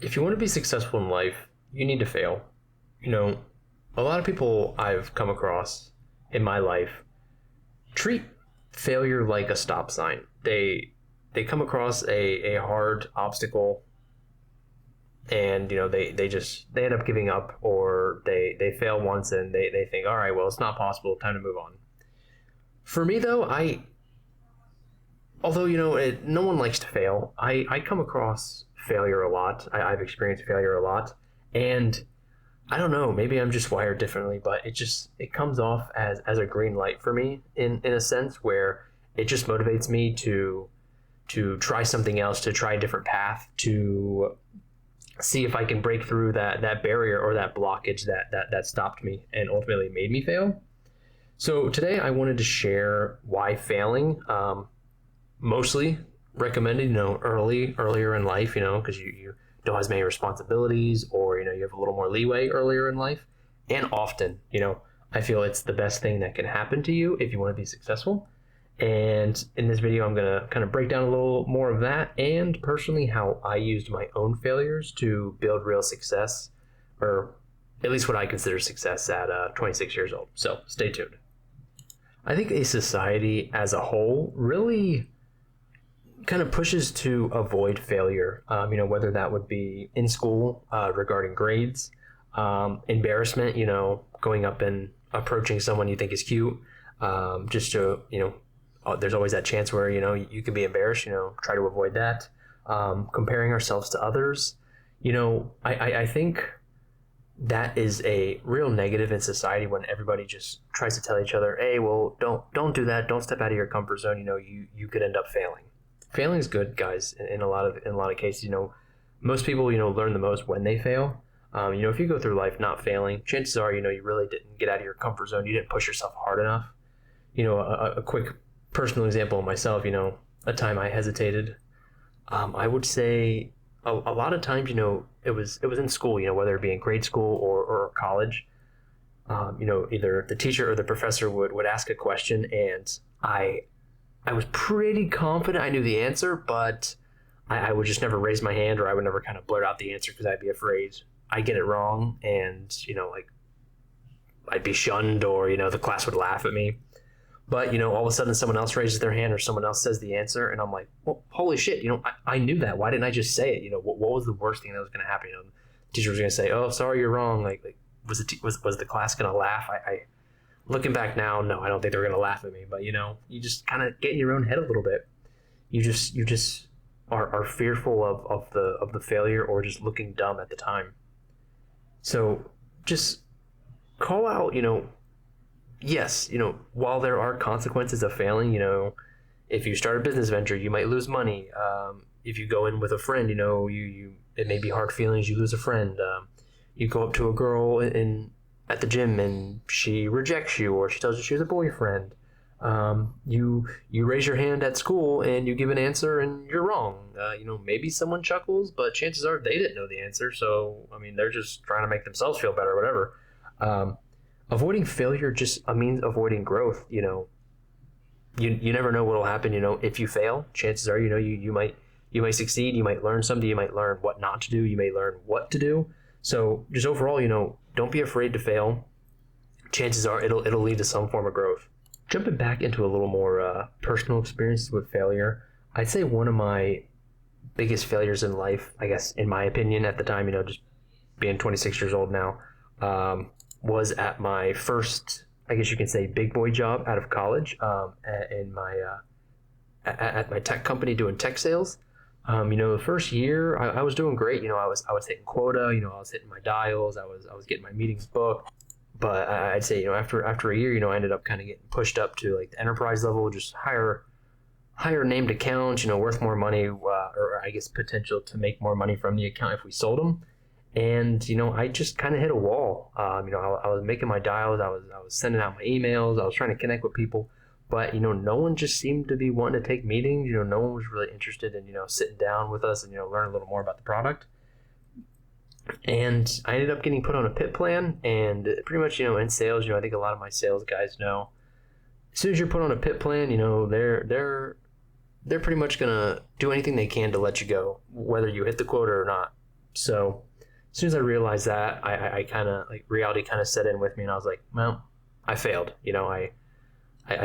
if you want to be successful in life, you need to fail. You know, a lot of people I've come across in my life treat failure like a stop sign. They come across a hard obstacle and they end up giving up, or they fail once and they think, all right, well, it's not possible, time to move on. For me though, although no one likes to fail, I come across failure a lot. I've experienced failure a lot, and I don't know, maybe I'm just wired differently, but it comes off as a green light for me in a sense, where it just motivates me to try something else, to try a different path, to see if I can break through that barrier or that blockage that stopped me and ultimately made me fail. So today I wanted to share why failing, mostly recommended, earlier in life, because you don't have as many responsibilities, or, you have a little more leeway earlier in life. And often, I feel it's the best thing that can happen to you if you want to be successful. And in this video, I'm going to kind of break down a little more of that, and personally how I used my own failures to build real success, or at least what I consider success at 26 years old. So stay tuned. I think a society as a whole really kind of pushes to avoid failure, whether that would be in school regarding grades, embarrassment, going up and approaching someone you think is cute, just to, there's always that chance where, you can be embarrassed, try to avoid that. Comparing ourselves to others, I think that is a real negative in society, when everybody just tries to tell each other, hey, well, don't do that. Don't step out of your comfort zone. You could end up failing. Failing is good, guys. In a lot of cases, most people, learn the most when they fail. If you go through life not failing, chances are, you really didn't get out of your comfort zone. You didn't push yourself hard enough. A quick personal example of myself, a time I hesitated. I would say a lot of times, it was in school, whether it be in grade school or college. Either the teacher or the professor would ask a question, and I was pretty confident I knew the answer, but I would just never raise my hand, or I would never kind of blurt out the answer because I'd be afraid I get it wrong, and I'd be shunned, or the class would laugh at me. But all of a sudden someone else raises their hand, or someone else says the answer, and I'm like, well, holy shit, I knew that. Why didn't I just say it? What was the worst thing that was going to happen? The teacher was going to say, oh, sorry, you're wrong. Was the class going to laugh? I looking back now, no, I don't think they're going to laugh at me. But you just kind of get in your own head a little bit. You just are fearful of the failure, or just looking dumb at the time. So just call out, yes, while there are consequences of failing, if you start a business venture, you might lose money. If you go in with a friend, it may be hard feelings. You lose a friend. You go up to a girl at the gym and she rejects you, or she tells you she has a boyfriend. You raise your hand at school and you give an answer and you're wrong. Maybe someone chuckles, but chances are they didn't know the answer. So, they're just trying to make themselves feel better or whatever. Avoiding failure just means avoiding growth. You never know what will happen. If you fail, chances are, you might succeed. You might learn something. You might learn what not to do. You may learn what to do. So just overall, don't be afraid to fail. Chances are it'll lead to some form of growth. Jumping back into a little more personal experiences with failure, I'd say one of my biggest failures in life, I guess, in my opinion at the time, just being 26 years old now, was at my first, I guess you can say, big boy job out of college, at my tech company doing tech sales. The first year I was doing great. I was hitting quota. I was hitting my dials. I was getting my meetings booked. But I'd say after a year, I ended up kind of getting pushed up to like the enterprise level, just higher named accounts. Worth more money, or I guess potential to make more money from the account if we sold them. And I just kind of hit a wall. I was making my dials. I was sending out my emails. I was trying to connect with people. But, no one just seemed to be wanting to take meetings. No one was really interested in, sitting down with us and, learn a little more about the product. And I ended up getting put on a PIP plan. And pretty much, in sales, I think a lot of my sales guys know, as soon as you're put on a PIP plan, they're pretty much going to do anything they can to let you go, whether you hit the quota or not. So as soon as I realized that, I kind of like reality kind of set in with me, and I was like, well, I failed. I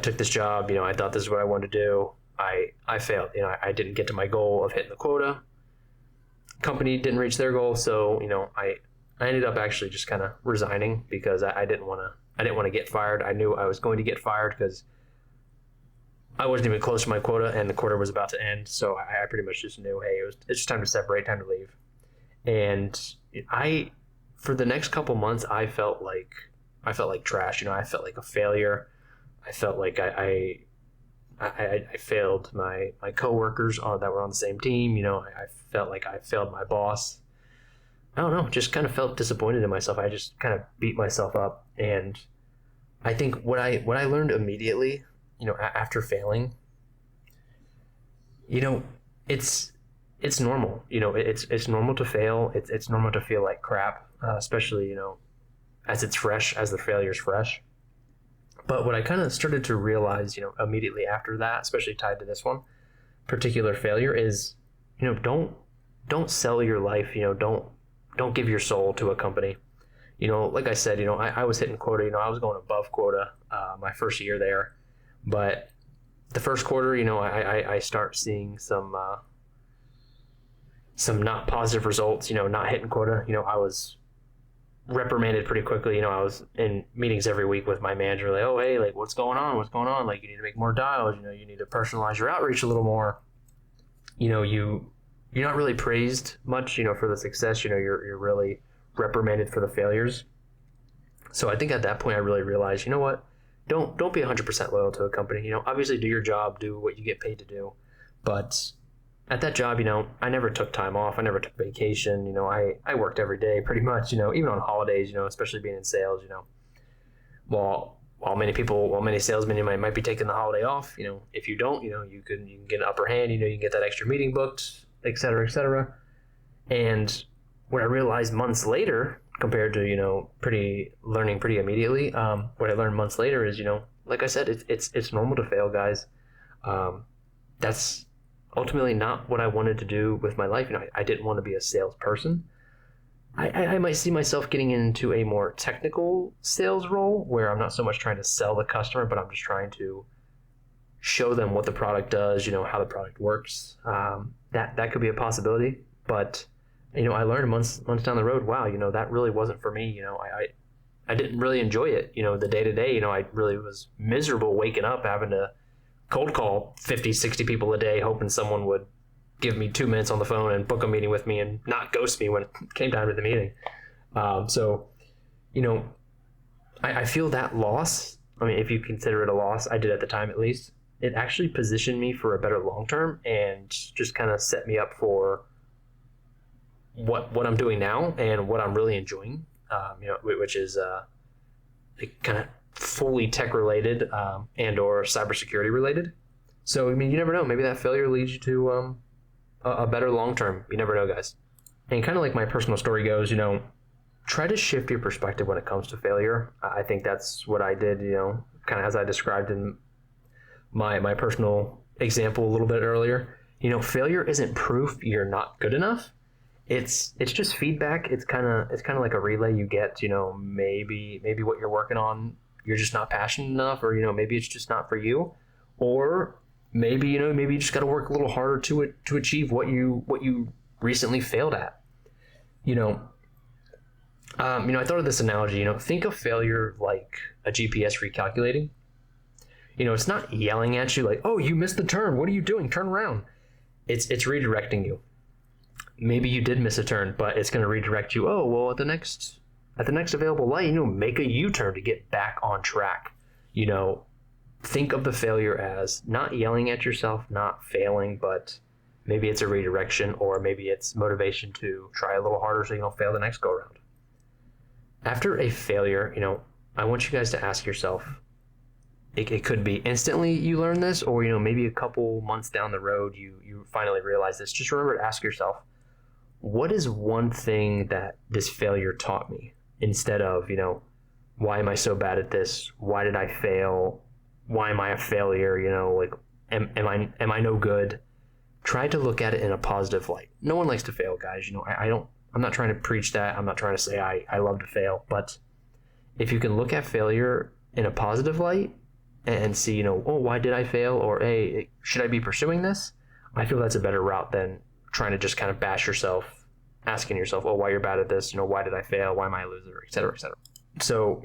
took this job. I thought this is what I wanted to do. I failed. I didn't get to my goal of hitting the quota. Company didn't reach their goal, so I ended up actually just kind of resigning because I didn't want to get fired. I knew I was going to get fired because I wasn't even close to my quota, and the quota was about to end. So I pretty much just knew, hey, it's just time to separate, time to leave. And for the next couple months, I felt like trash. I felt like a failure. I felt like I failed my coworkers that were on the same team. I felt like I failed my boss. I don't know, just kind of felt disappointed in myself. I just kind of beat myself up. And I think what I learned immediately, after failing, it's normal. It's normal to fail. It's normal to feel like crap, especially, as it's fresh, as the failure's fresh. But what I kind of started to realize, immediately after that, especially tied to this one particular failure, is, don't sell your life. Don't give your soul to a company. Like I said, I was hitting quota. I was going above quota my first year there, but the first quarter, I start seeing some not positive results. Not hitting quota. I was reprimanded pretty quickly. I was in meetings every week with my manager, like, oh, hey, like, what's going on? Like, you need to make more dials, you need to personalize your outreach a little more. You're not really praised much, for the success. You're really reprimanded for the failures. So I think at that point I really realized, what, don't be 100% loyal to a company. Obviously do your job, do what you get paid to do, but at that job, I never took time off. I never took vacation. I worked every day pretty much, even on holidays, especially being in sales, while many salesmen might be taking the holiday off, if you don't, you can get an upper hand, you can get that extra meeting booked, et cetera, et cetera. And what I realized months later, compared to, learning pretty immediately, what I learned months later is, like I said, it's normal to fail, guys. That's ultimately not what I wanted to do with my life. I didn't want to be a salesperson. I might see myself getting into a more technical sales role where I'm not so much trying to sell the customer, but I'm just trying to show them what the product does, how the product works. That could be a possibility. But, I learned months down the road, wow, that really wasn't for me. I didn't really enjoy it. The day to day, I really was miserable waking up having to cold call 50, 60 people a day, hoping someone would give me 2 minutes on the phone and book a meeting with me and not ghost me when it came time to the meeting. So, I feel that loss. I mean, if you consider it a loss, I did at the time at least, it actually positioned me for a better long-term and just kind of set me up for what I'm doing now and what I'm really enjoying, which is kind of fully tech related and or cybersecurity related. So, you never know. Maybe that failure leads you to a better long-term. You never know, guys. And kind of like my personal story goes, try to shift your perspective when it comes to failure. I think that's what I did, kind of as I described in my personal example a little bit earlier. Failure isn't proof you're not good enough. It's just feedback. It's kind of like a relay you get. Maybe what you're working on, you're just not passionate enough, or maybe it's just not for you, or maybe you just got to work a little harder to achieve what you recently failed at. I thought of this analogy. Think of failure like a GPS recalculating. It's not yelling at you like, "Oh, you missed the turn. What are you doing? Turn around." It's redirecting you. Maybe you did miss a turn, but it's going to redirect you. Oh, well, at the next available light, make a U-turn to get back on track. Think of the failure as not yelling at yourself, not failing, but maybe it's a redirection, or maybe it's motivation to try a little harder so you don't fail the next go around. After a failure, I want you guys to ask yourself, it could be instantly you learn this, or, maybe a couple months down the road, you finally realize this. Just remember to ask yourself, what is one thing that this failure taught me? Instead of, why am I so bad at this? Why did I fail? Why am I a failure? Am I no good? Try to look at it in a positive light. No one likes to fail, guys. I I'm not trying to preach that. I'm not trying to say I love to fail, but if you can look at failure in a positive light and see, oh, why did I fail? Or, hey, should I be pursuing this? I feel that's a better route than trying to just kind of bash yourself, asking yourself, oh, why you're bad at this? Why did I fail? Why am I a loser? Et cetera, et cetera. So,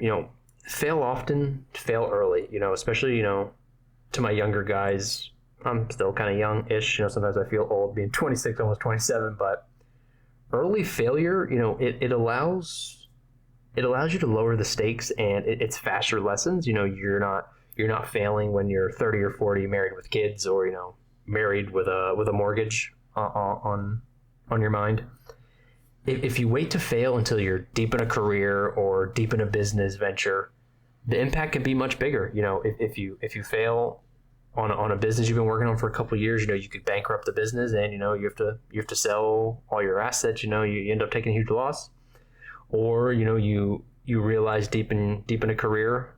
fail often, fail early, especially, to my younger guys. I'm still kind of young-ish. Sometimes I feel old being 26, almost 27, but early failure, it allows you to lower the stakes, and it's faster lessons. You're not failing when you're 30 or 40, married with kids, or married with a mortgage on your mind. If you wait to fail until you're deep in a career or deep in a business venture, the impact can be much bigger. If you fail on a business you've been working on for a couple of years, you could bankrupt the business, and you have to sell all your assets. You end up taking a huge loss. Or you realize deep in a career,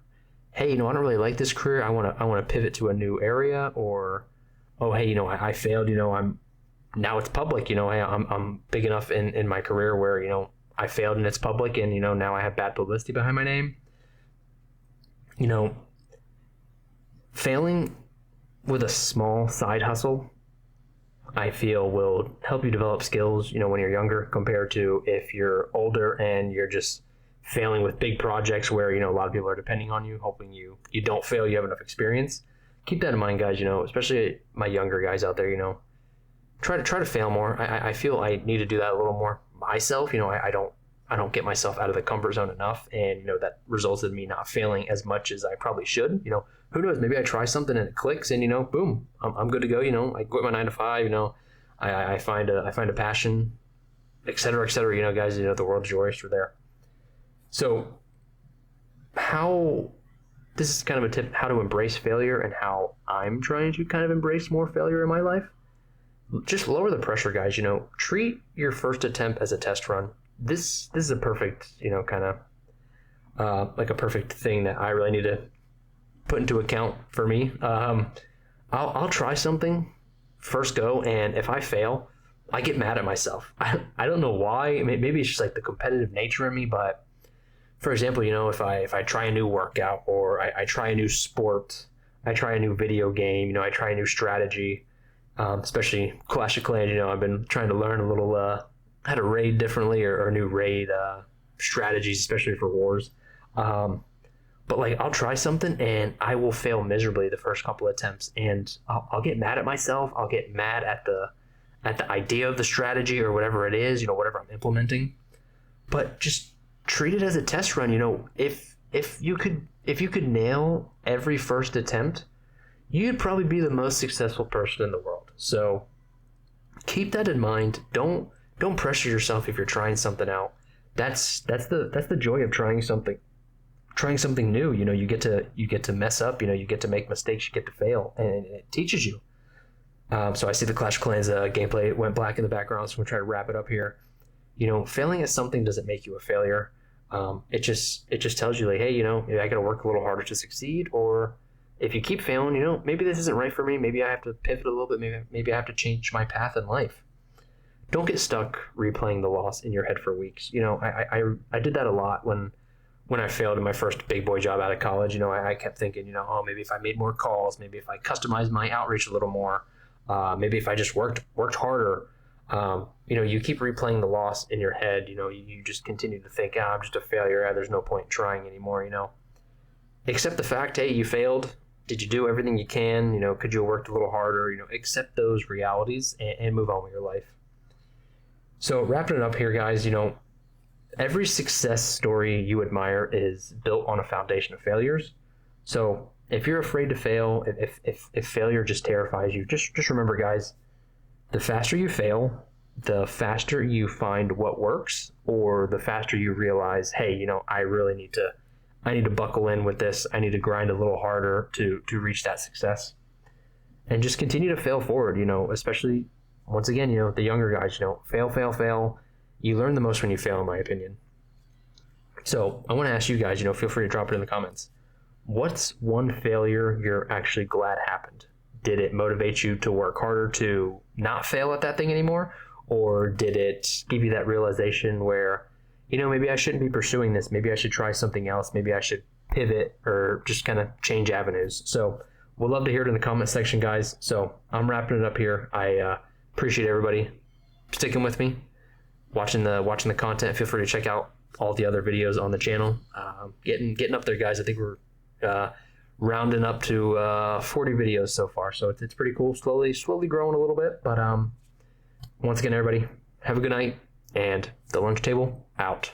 hey, I don't really like this career. I want to pivot to a new area. Or, oh, hey, I failed. I'm now it's public. Hey, I'm big enough in my career where I failed and it's public, and now I have bad publicity behind my name. Failing with a small side hustle, I feel, will help you develop skills, when you're younger, compared to if you're older and you're just failing with big projects where, a lot of people are depending on you, hoping you don't fail, you have enough experience. Keep that in mind, guys, especially my younger guys out there, try to fail more. I feel I need to do that a little more myself. I don't get myself out of the comfort zone enough, and that results in me not failing as much as I probably should. Who knows? Maybe I try something and it clicks, and boom, I'm good to go. I quit my 9 to 5. I find a passion, et cetera, et cetera. Guys, the world's your oyster there. So, this is kind of a tip how to embrace failure, and how I'm trying to kind of embrace more failure in my life. Just lower the pressure, guys. Treat your first attempt as a test run. This is a perfect, kind of like a perfect thing that I really need to put into account for me. I'll try something first go, and if I fail, I get mad at myself. I don't know why. Maybe it's just like the competitive nature in me. But for example, if I try a new workout, or I try a new sport, I try a new video game, I try a new strategy, especially Clash of Clans. I've been trying to learn a little how to raid differently, or new raid strategies, especially for wars. But I'll try something and I will fail miserably the first couple of attempts, and I'll get mad at myself. I'll get mad at the idea of the strategy, or whatever it is, whatever I'm implementing. But just treat it as a test run. If you could nail every first attempt, you'd probably be the most successful person in the world. So keep that in mind. Don't pressure yourself if you're trying something out. That's the joy of trying something new. You get to mess up. You get to make mistakes. You get to fail, and it teaches you. So I see the Clash of Clans gameplay went black in the background, so I'm gonna try to wrap it up here. Failing at something doesn't make you a failure. It just tells you, hey, maybe I got to work a little harder to succeed. Or if you keep failing, maybe this isn't right for me. Maybe I have to pivot a little bit. Maybe I have to change my path in life. Don't get stuck replaying the loss in your head for weeks. I did that a lot when I failed in my first big boy job out of college. I kept thinking, oh, maybe if I made more calls, maybe if I customized my outreach a little more, maybe if I just worked harder. You keep replaying the loss in your head. You just continue to think, I'm just a failure. There's no point in trying anymore. Accept the fact, hey, you failed. Did you do everything you can? Could you have worked a little harder? Accept those realities and move on with your life. So wrapping it up here, guys, every success story you admire is built on a foundation of failures. So if you're afraid to fail, if failure just terrifies you, just remember, guys, the faster you fail, the faster you find what works, or the faster you realize, hey, I really need to buckle in with this. I need to grind a little harder to reach that success, and just continue to fail forward. Especially once again, the younger guys, fail. You learn the most when you fail, in my opinion. So I want to ask you guys, feel free to drop it in the comments. What's one failure you're actually glad happened? Did it motivate you to work harder to not fail at that thing anymore? or did it give you that realization where, maybe I shouldn't be pursuing this, maybe I should try something else, maybe I should pivot or just kind of change avenues. So we'd love to hear it in the comment section, guys. So I'm wrapping it up here. I appreciate everybody sticking with me, watching the content. Feel free to check out all the other videos on the channel. Getting up there, guys. I think we're rounding up to 40 videos so far, so it's pretty cool. Slowly growing a little bit. But once again, everybody, have a good night, and the lunch table out.